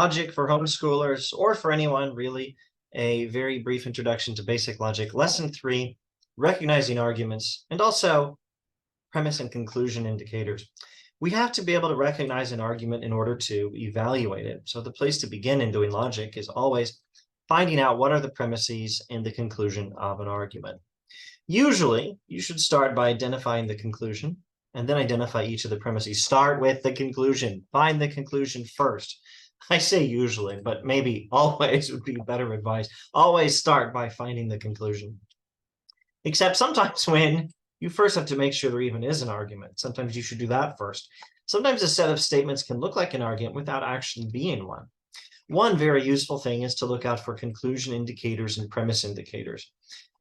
Logic for Homeschoolers, or for anyone really, a very brief introduction to basic logic. Lesson 3, recognizing arguments, and also premise and conclusion indicators. We have to be able to recognize an argument in order to evaluate it. So the place to begin in doing logic is always finding out what are the premises and the conclusion of an argument. Usually, you should start by identifying the conclusion and then identify each of the premises. Start with the conclusion. Find the conclusion first. I say usually, but maybe always would be better advice. Always start by finding the conclusion. Except sometimes when you first have to make sure there even is an argument. Sometimes you should do that first. Sometimes a set of statements can look like an argument without actually being one. One very useful thing is to look out for conclusion indicators and premise indicators.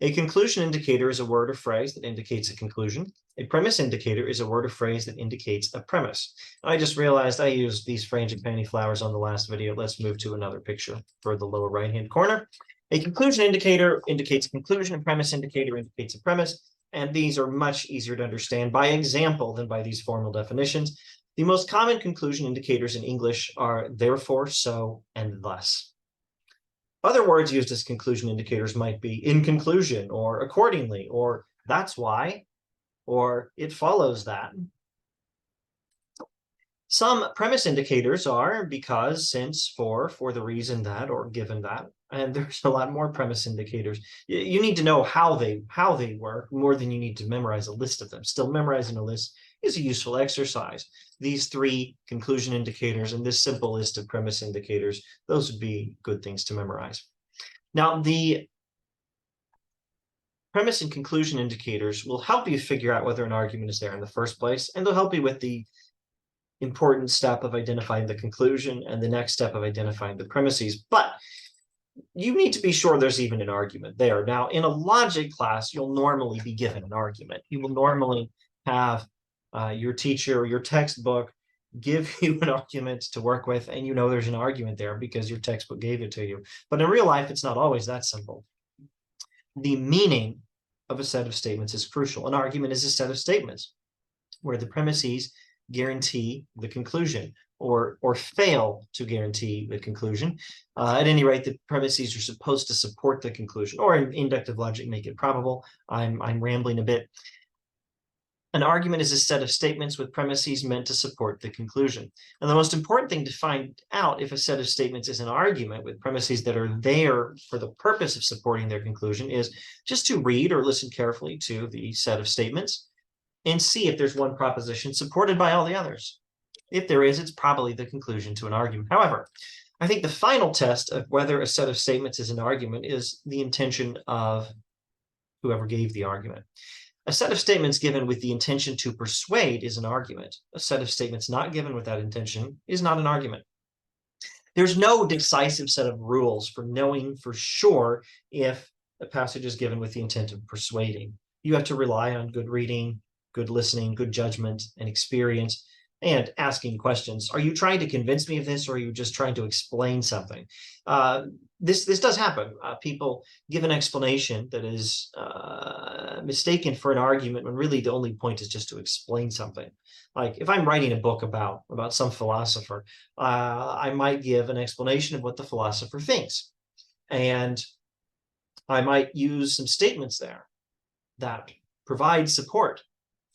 A conclusion indicator is a word or phrase that indicates a conclusion. A premise indicator is a word or phrase that indicates a premise. I just realized I used these franging penny flowers on the last video. Let's move to another picture for the lower right-hand corner. A conclusion indicator indicates a conclusion, a premise indicator indicates a premise, and these are much easier to understand by example than by these formal definitions. The most common conclusion indicators in English are therefore, so, and thus. Other words used as conclusion indicators might be in conclusion, or accordingly, or that's why, or it follows that. Some premise indicators are because, since, for the reason that, or given that, and there's a lot more premise indicators. You need to know how they work more than you need to memorize a list of them. Still, memorizing a list is a useful exercise. These 3 conclusion indicators and this simple list of premise indicators, those would be good things to memorize. Now, the premise and conclusion indicators will help you figure out whether an argument is there in the first place, and they'll help you with the important step of identifying the conclusion and the next step of identifying the premises. But you need to be sure there's even an argument there. Now, in a logic class, you'll normally be given an argument. You will normally have your teacher or your textbook give you an argument to work with, and you know there's an argument there because your textbook gave it to you. But in real life, it's not always that simple. The meaning of a set of statements is crucial. An argument is a set of statements where the premises guarantee the conclusion or fail to guarantee the conclusion. At any rate, the premises are supposed to support the conclusion, or in inductive logic, make it probable. I'm rambling a bit. An argument is a set of statements with premises meant to support the conclusion. And the most important thing to find out if a set of statements is an argument with premises that are there for the purpose of supporting their conclusion is just to read or listen carefully to the set of statements and see if there's one proposition supported by all the others. If there is, it's probably the conclusion to an argument. However, I think the final test of whether a set of statements is an argument is the intention of whoever gave the argument. A set of statements given with the intention to persuade is an argument. A set of statements not given with that intention is not an argument. There's no decisive set of rules for knowing for sure if a passage is given with the intent of persuading. You have to rely on good reading, good listening, good judgment, and experience, and asking questions. Are you trying to convince me of this, or are you just trying to explain something? This does happen. People give an explanation that is mistaken for an argument when really the only point is just to explain something. Like if I'm writing a book about some philosopher, I might give an explanation of what the philosopher thinks. And I might use some statements there that provide support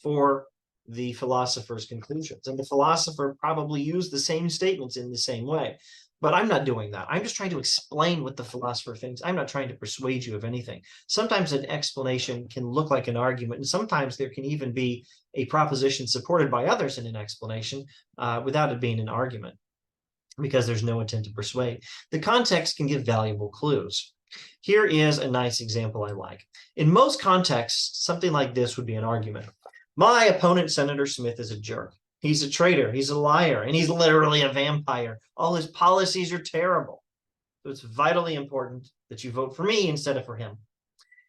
for the philosopher's conclusions. And the philosopher probably used the same statements in the same way. But I'm not doing that. I'm just trying to explain what the philosopher thinks. I'm not trying to persuade you of anything. Sometimes an explanation can look like an argument, and sometimes there can even be a proposition supported by others in an explanation without it being an argument, because there's no intent to persuade. The context can give valuable clues. Here is a nice example I like. In most contexts, something like this would be an argument. My opponent, Senator Smith, is a jerk. He's a traitor. He's a liar. And he's literally a vampire. All his policies are terrible. So it's vitally important that you vote for me instead of for him.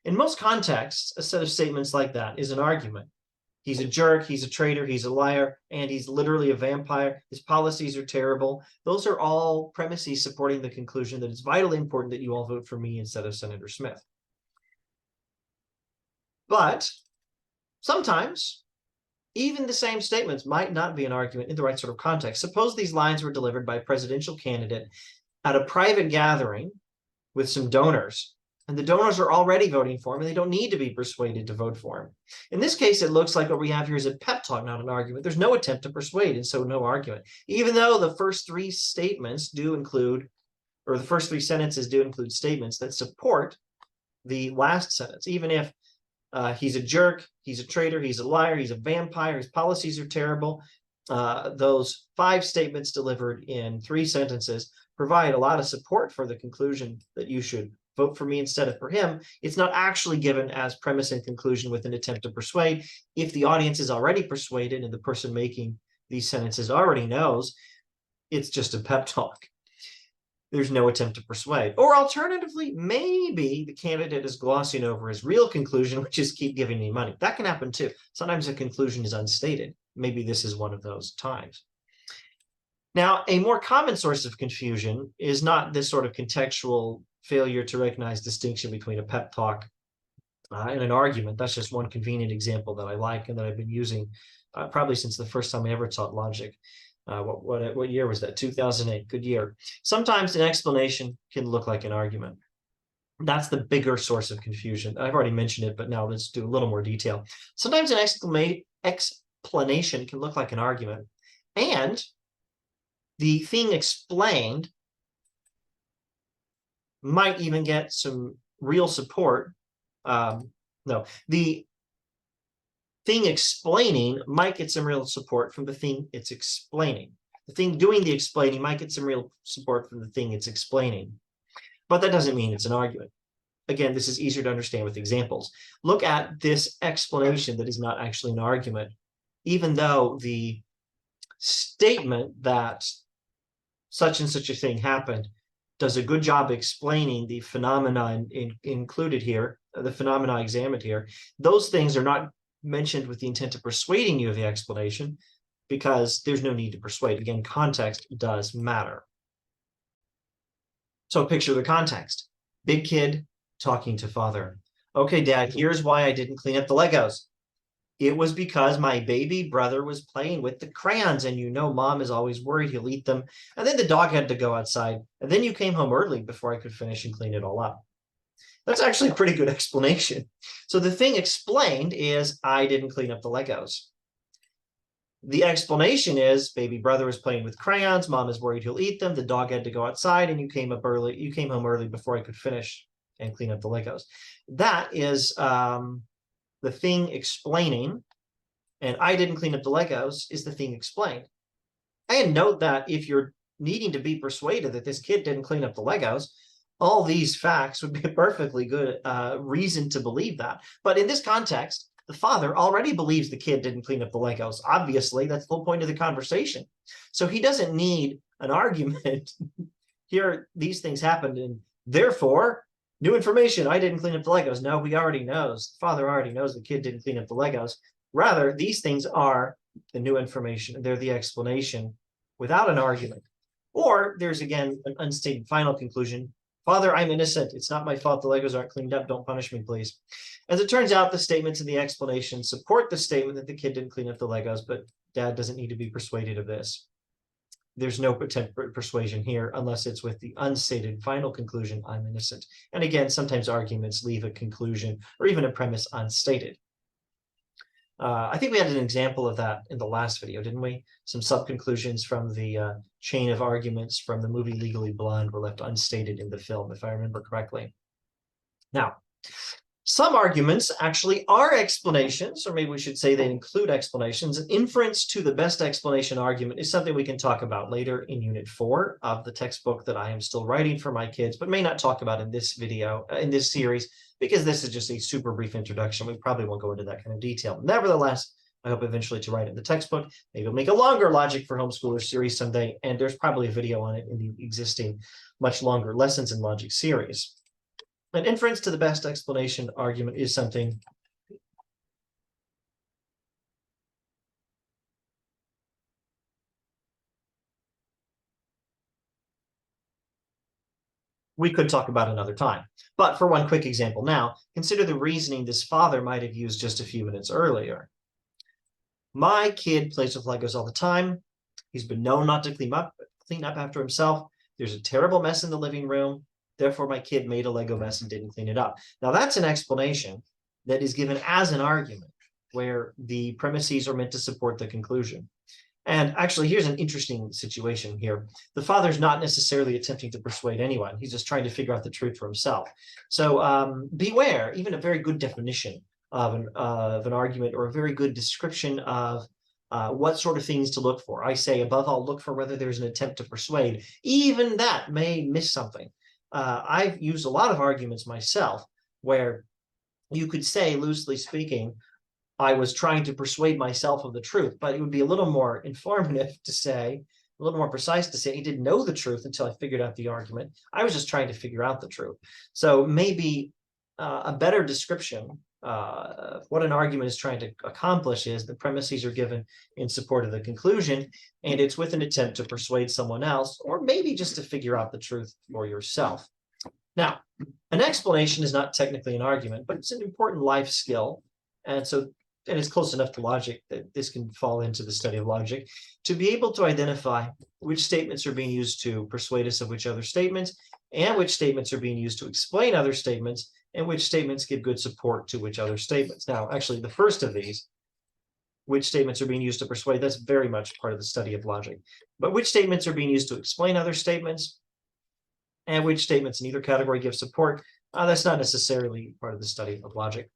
In most contexts, a set of statements like that is an argument. He's a jerk. He's a traitor. He's a liar. And he's literally a vampire. His policies are terrible. Those are all premises supporting the conclusion that it's vitally important that you all vote for me instead of Senator Smith. But sometimes Even the same statements might not be an argument in the right sort of context. Suppose these lines were delivered by a presidential candidate at a private gathering with some donors, and the donors are already voting for him, and they don't need to be persuaded to vote for him. In this case, it looks like what we have here is a pep talk, not an argument. There's no attempt to persuade, and so no argument, even though the first three statements do include, or the first three sentences do include statements that support the last sentence, even if he's a jerk, he's a traitor, he's a liar, he's a vampire, his policies are terrible. Those 5 statements delivered in 3 sentences provide a lot of support for the conclusion that you should vote for me instead of for him. It's not actually given as premise and conclusion with an attempt to persuade. If the audience is already persuaded and the person making these sentences already knows, it's just a pep talk. There's no attempt to persuade. Or alternatively, maybe the candidate is glossing over his real conclusion, which is keep giving me money. That can happen too. Sometimes a conclusion is unstated. Maybe this is one of those times. Now, a more common source of confusion is not this sort of contextual failure to recognize distinction between a pep talk and an argument. That's just one convenient example that I like and that I've been using probably since the first time I ever taught logic. What year was that? 2008. Good year. Sometimes an explanation can look like an argument. That's the bigger source of confusion. I've already mentioned it, but now let's do a little more detail. Sometimes an explanation can look like an argument, and the thing explained might even get some real support. The thing explaining might get some real support from the thing it's explaining. The thing doing the explaining might get some real support from the thing it's explaining. But that doesn't mean it's an argument. Again, this is easier to understand with examples. Look at this explanation that is not actually an argument, even though the statement that such and such a thing happened does a good job explaining the phenomena included here, the phenomena examined here. Those things are not mentioned with the intent of persuading you of the explanation, because there's no need to persuade. Again, context does matter. So picture the context. Big kid talking to father. Okay, Dad, here's why I didn't clean up the Legos. It was because my baby brother was playing with the crayons, and you know Mom is always worried he'll eat them. And then the dog had to go outside, and then you came home early before I could finish and clean it all up. That's actually a pretty good explanation. So the thing explained is I didn't clean up the Legos. The explanation is baby brother was playing with crayons, Mom is worried he'll eat them, the dog had to go outside, and you came home early before I could finish and clean up the Legos. That is the thing explaining, and I didn't clean up the Legos is the thing explained. And note that if you're needing to be persuaded that this kid didn't clean up the Legos, all these facts would be a perfectly good reason to believe that. But in this context, the father already believes the kid didn't clean up the Legos. Obviously, that's the whole point of the conversation. So he doesn't need an argument. Here, these things happened, and therefore, new information, I didn't clean up the Legos. No, he already knows. The father already knows the kid didn't clean up the Legos. Rather, these things are the new information, and they're the explanation without an argument. Or there's, again, an unstated final conclusion. Father, I'm innocent. It's not my fault the Legos aren't cleaned up. Don't punish me, please. As it turns out, the statements in the explanation support the statement that the kid didn't clean up the Legos, but Dad doesn't need to be persuaded of this. There's no persuasion here unless it's with the unstated final conclusion, I'm innocent. And again, sometimes arguments leave a conclusion or even a premise unstated. I think we had an example of that in the last video, didn't we? Some sub-conclusions from the chain of arguments from the movie Legally Blonde were left unstated in the film, if I remember correctly. Now, some arguments actually are explanations, or maybe we should say they include explanations. An inference to the best explanation argument is something we can talk about later in Unit 4 of the textbook that I am still writing for my kids, but may not talk about in this video, in this series, because this is just a super brief introduction. We probably won't go into that kind of detail. Nevertheless, I hope eventually to write it in the textbook. Maybe we'll make a longer Logic for Homeschoolers series someday, and there's probably a video on it in the existing much longer Lessons in Logic series. An inference to the best explanation argument is something we could talk about another time. But for one quick example now, consider the reasoning this father might have used just a few minutes earlier. My kid plays with Legos all the time. He's been known not to clean up after himself. There's a terrible mess in the living room. Therefore, my kid made a Lego mess and didn't clean it up. Now, that's an explanation that is given as an argument where the premises are meant to support the conclusion. And actually, here's an interesting situation here. The father's not necessarily attempting to persuade anyone. He's just trying to figure out the truth for himself. So beware, even a very good definition of an argument or a very good description of what sort of things to look for. I say, above all, look for whether there's an attempt to persuade. Even that may miss something. I've used a lot of arguments myself where you could say, loosely speaking, I was trying to persuade myself of the truth, but it would be a little more informative to say, a little more precise to say, I didn't know the truth until I figured out the argument. I was just trying to figure out the truth. So maybe a better description of what an argument is trying to accomplish is the premises are given in support of the conclusion, and it's with an attempt to persuade someone else, or maybe just to figure out the truth for yourself. Now, an explanation is not technically an argument, but it's an important life skill. And it's close enough to logic that this can fall into the study of logic, to be able to identify which statements are being used to persuade us of which other statements, and which statements are being used to explain other statements, and which statements give good support to which other statements. Now, actually, the first of these, which statements are being used to persuade, that's very much part of the study of logic. But which statements are being used to explain other statements, and which statements in either category give support, that's not necessarily part of the study of logic.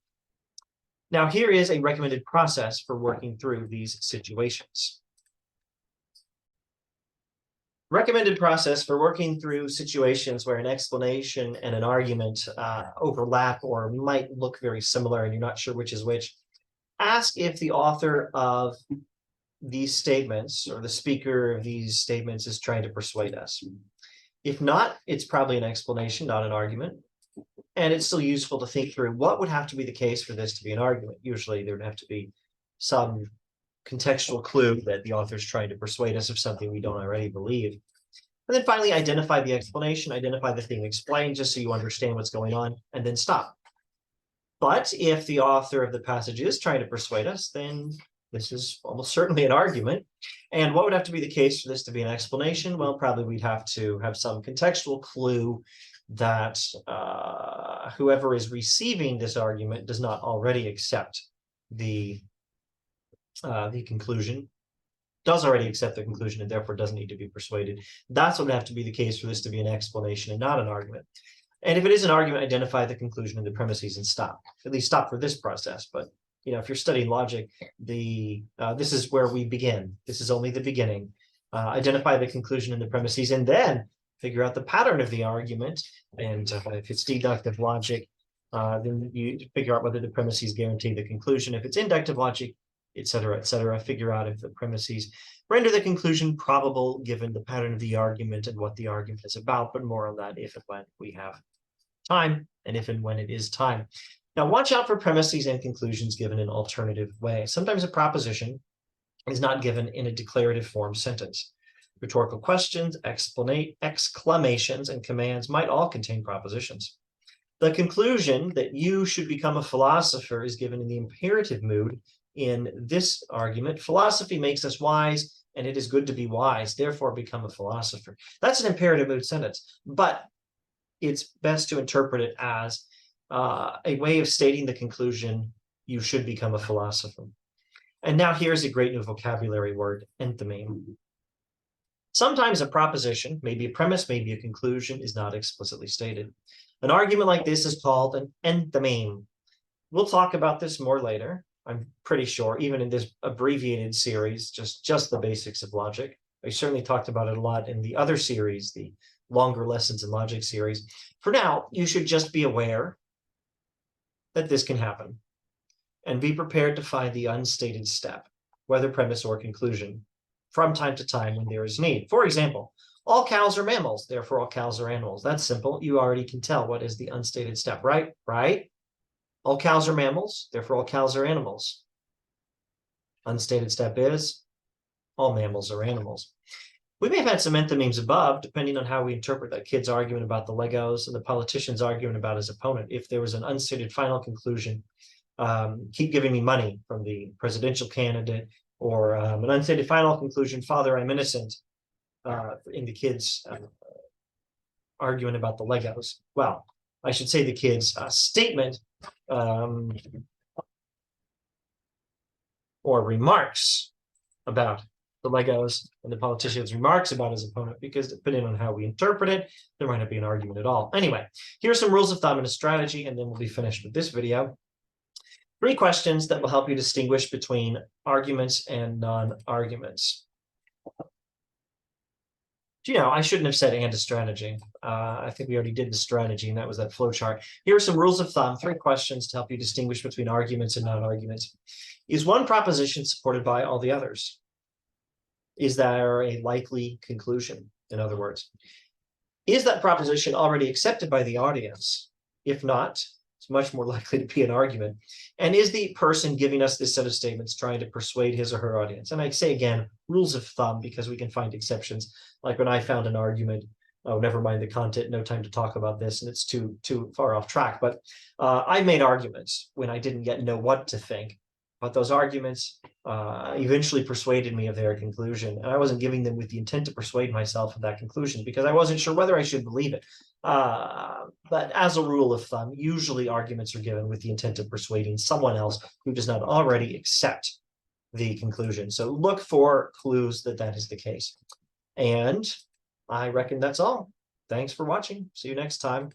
Now, here is a recommended process for working through these situations. Recommended process for working through situations where an explanation and an argument overlap or might look very similar and you're not sure which is which. Ask if the author of these statements or the speaker of these statements is trying to persuade us. If not, it's probably an explanation, not an argument. And it's still useful to think through what would have to be the case for this to be an argument. Usually there would have to be some contextual clue that the author is trying to persuade us of something we don't already believe. And then finally, identify the explanation, identify the thing explained, just so you understand what's going on, and then stop. But if the author of the passage is trying to persuade us, then this is almost certainly an argument. And what would have to be the case for this to be an explanation? Well, probably we'd have to have some contextual clue that whoever is receiving this argument does not already accept the conclusion, does already accept the conclusion, and therefore doesn't need to be persuaded. That's what would have to be the case for this to be an explanation and not an argument. And if it is an argument, identify the conclusion and the premises and stop. At least stop for this process. But if you're studying logic, this is where we begin. This is only the beginning. Identify the conclusion and the premises, and then figure out the pattern of the argument. And if it's deductive logic, then you figure out whether the premises guarantee the conclusion. If it's inductive logic, et cetera, figure out if the premises render the conclusion probable given the pattern of the argument and what the argument is about. But more on that if and when we have time, and if and when it is time. Now, watch out for premises and conclusions given in alternative way. Sometimes a proposition is not given in a declarative form sentence. Rhetorical questions, exclamations, and commands might all contain propositions. The conclusion that you should become a philosopher is given in the imperative mood in this argument. Philosophy makes us wise, and it is good to be wise, therefore become a philosopher. That's an imperative mood sentence, but it's best to interpret it as a way of stating the conclusion, you should become a philosopher. And now here's a great new vocabulary word, enthymeme. Sometimes a proposition, maybe a premise, maybe a conclusion, is not explicitly stated. An argument like this is called an enthymeme. We'll talk about this more later, I'm pretty sure, even in this abbreviated series, just the basics of logic. I certainly talked about it a lot in the other series, the longer lessons in logic series. For now, you should just be aware that this can happen and be prepared to find the unstated step, whether premise or conclusion, from time to time when there is need. For example, all cows are mammals, therefore all cows are animals. That's simple. You already can tell what is the unstated step, right? Right? All cows are mammals, therefore all cows are animals. Unstated step is all mammals are animals. We may have had some enthymemes above, depending on how we interpret that kid's argument about the Legos and the politician's argument about his opponent. If there was an unstated final conclusion, keep giving me money from the presidential candidate, or an unstated final conclusion, Father, I'm innocent, in the kids arguing about the Legos. Well, I should say the kids' statement or remarks about the Legos and the politician's remarks about his opponent, because depending on how we interpret it, there might not be an argument at all. Anyway, here are some rules of thumb and a strategy, and then we'll be finished with this video. 3 questions that will help you distinguish between arguments and non-arguments. You know, I shouldn't have said and a strategy. I think we already did the strategy, and that was that flow chart. Here are some rules of thumb, 3 questions to help you distinguish between arguments and non-arguments. Is one proposition supported by all the others? Is there a likely conclusion? In other words, is that proposition already accepted by the audience? If not, it's much more likely to be an argument. And is the person giving us this set of statements trying to persuade his or her audience? And I say again, rules of thumb, because we can find exceptions. Like when I found an argument, oh, never mind the content, no time to talk about this, and it's too far off track. But I made arguments when I didn't yet know what to think. But those arguments eventually persuaded me of their conclusion. And I wasn't giving them with the intent to persuade myself of that conclusion, because I wasn't sure whether I should believe it. But as a rule of thumb, usually arguments are given with the intent of persuading someone else who does not already accept the conclusion. So look for clues that that is the case. And I reckon that's all. Thanks for watching. See you next time.